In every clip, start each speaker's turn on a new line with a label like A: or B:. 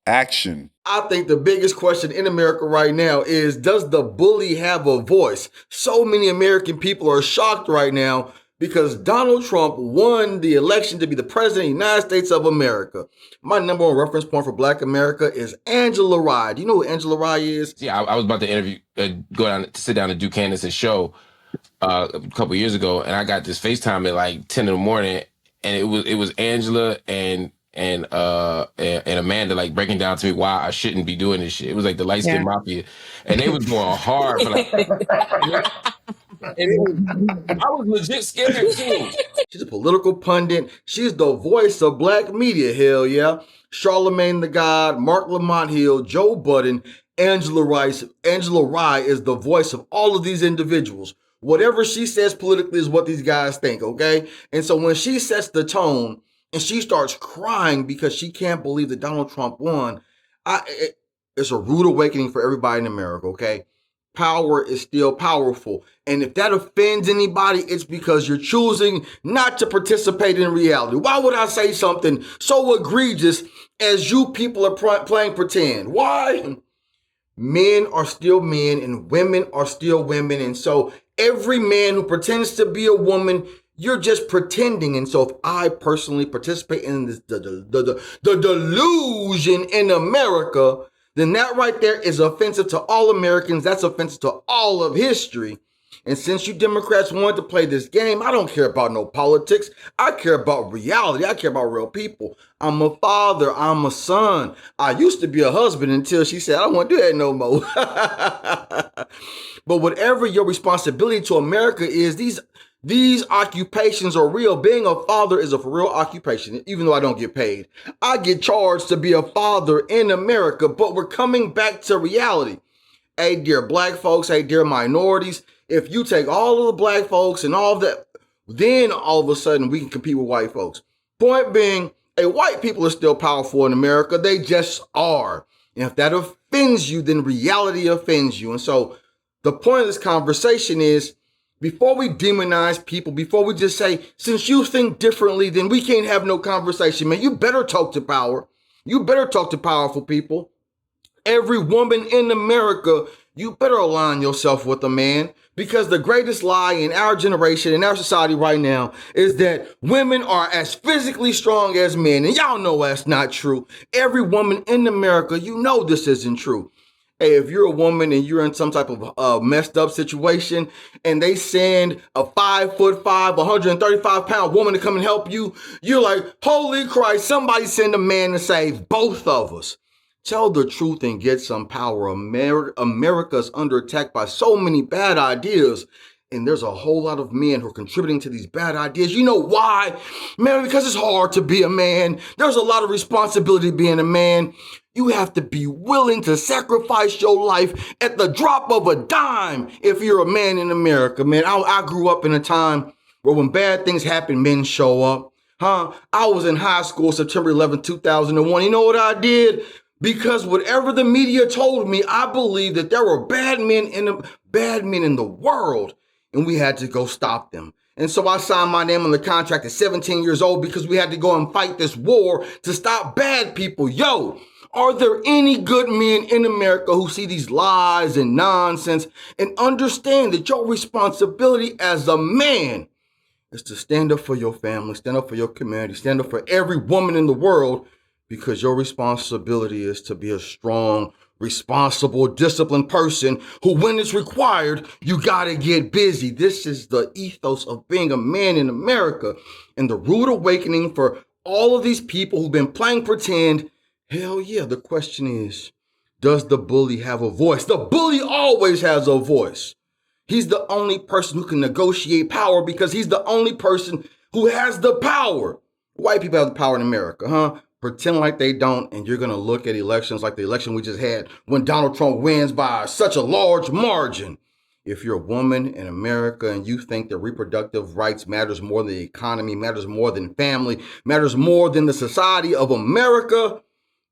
A: Action.
B: I think the biggest question in America right now is, does the bully have a voice? So many American people are shocked right now because Donald Trump won the election to be the president of the United States of America. My number one reference point for Black America is Angela Rye. Do you know who Angela Rye is?
C: Yeah, I was about to interview, go down to sit down to do Candace's show a couple years ago, and I got this FaceTime at like 10 in the morning, and it was Angela and Amanda like breaking down to me why I shouldn't be doing this shit. It was like the light skin mafia, and they was going hard for like. And I was legit scared too.
B: She's a political pundit. She's the voice of Black media. Hell yeah. Charlemagne the God, Mark Lamont Hill, Joe Budden, Angela Rye is the voice of all of these individuals. Whatever she says politically is what these guys think, okay? And so when she sets the tone and she starts crying because she can't believe that Donald Trump won, it's a rude awakening for everybody in America, okay? Power is still powerful. And if that offends anybody, it's because you're choosing not to participate in reality. Why would I say something so egregious as you people are playing pretend? Why? Men are still men and women are still women. And so every man who pretends to be a woman, you're just pretending. And so if I personally participate in this, the delusion in America, then that right there is offensive to all Americans. That's offensive to all of history. And since you Democrats wanted to play this game, I don't care about no politics. I care about reality. I care about real people. I'm a father. I'm a son. I used to be a husband until she said, I don't want to do that no more. But whatever your responsibility to America is, these occupations are real. Being a father is a for real occupation, even though I don't get paid. I get charged to be a father in America, but we're coming back to reality. Hey, dear Black folks, hey, dear minorities, if you take all of the Black folks and all of that, then all of a sudden we can compete with white folks. Point being, white people are still powerful in America. They just are. And if that offends you, then reality offends you. And so the point of this conversation is, before we demonize people, before we just say, since you think differently, then we can't have no conversation, man, you better talk to power. You better talk to powerful people. Every woman in America, you better align yourself with a man, because the greatest lie in our generation, in our society right now, is that women are as physically strong as men. And y'all know that's not true. Every woman in America, you know this isn't true. Hey, if you're a woman and you're in some type of messed up situation and they send a 5'5", 135-pound woman to come and help you, you're like, holy Christ, somebody send a man to save both of us. Tell the truth and get some power. America's under attack by so many bad ideas, and there's a whole lot of men who are contributing to these bad ideas. You know why? Man, because it's hard to be a man. There's a lot of responsibility being a man. You have to be willing to sacrifice your life at the drop of a dime if you're a man in America, man. I grew up in a time where when bad things happen, men show up. I was in high school September 11, 2001. You know what I did? Because whatever the media told me, I believed that there were bad men in the world, and we had to go stop them. And so I signed my name on the contract at 17 years old because we had to go and fight this war to stop bad people. Yo, are there any good men in America who see these lies and nonsense and understand that your responsibility as a man is to stand up for your family, stand up for your community, stand up for every woman in the world, because your responsibility is to be a strong, responsible, disciplined person who, when it's required, you gotta get busy. This is the ethos of being a man in America. And the rude awakening for all of these people who've been playing pretend, hell yeah, the question is, does the bully have a voice? The bully always has a voice. He's the only person who can negotiate power because he's the only person who has the power. White people have the power in America, huh? Pretend like they don't, and you're going to look at elections like the election we just had when Donald Trump wins by such a large margin. If you're a woman in America and you think that reproductive rights matters more than the economy, matters more than family, matters more than the society of America,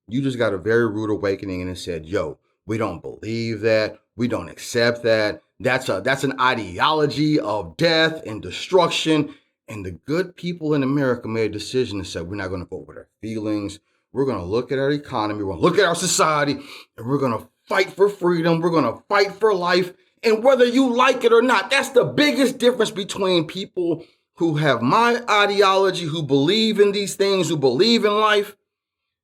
B: you just got a very rude awakening and it said, yo, we don't believe that. We don't accept that. That's an ideology of death and destruction. And the good people in America made a decision to say, we're not going to vote with our feelings. We're going to look at our economy. We're going to look at our society, and we're going to fight for freedom. We're going to fight for life. And whether you like it or not, that's the biggest difference between people who have my ideology, who believe in these things, who believe in life.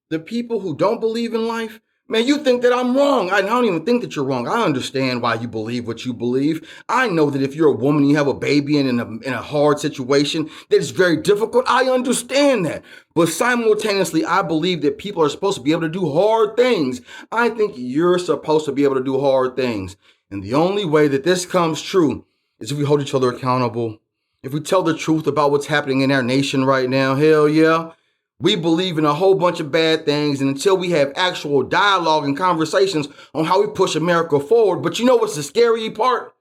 B: The people who don't believe in life, man, you think that I'm wrong. I don't even think that you're wrong. I understand why you believe what you believe. I know that if you're a woman, you have a baby and in a hard situation, that is very difficult. I understand that. But simultaneously, I believe that people are supposed to be able to do hard things. I think you're supposed to be able to do hard things. And the only way that this comes true is if we hold each other accountable. If we tell the truth about what's happening in our nation right now, hell yeah. We believe in a whole bunch of bad things, and until we have actual dialogue and conversations on how we push America forward. But you know what's the scary part?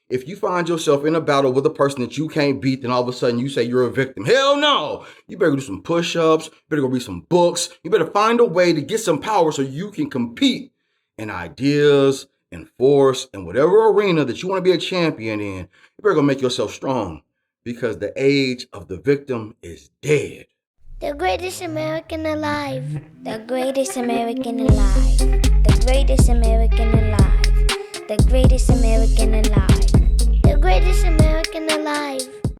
B: If you find yourself in a battle with a person that you can't beat, then all of a sudden you say you're a victim. Hell no! You better do some push-ups, you better go read some books, you better find a way to get some power so you can compete in ideas and force and whatever arena that you want to be a champion in. You better go make yourself strong, because the age of the victim is dead.
A: The greatest American alive. The greatest American alive. The greatest American alive. The greatest American alive. The greatest American alive.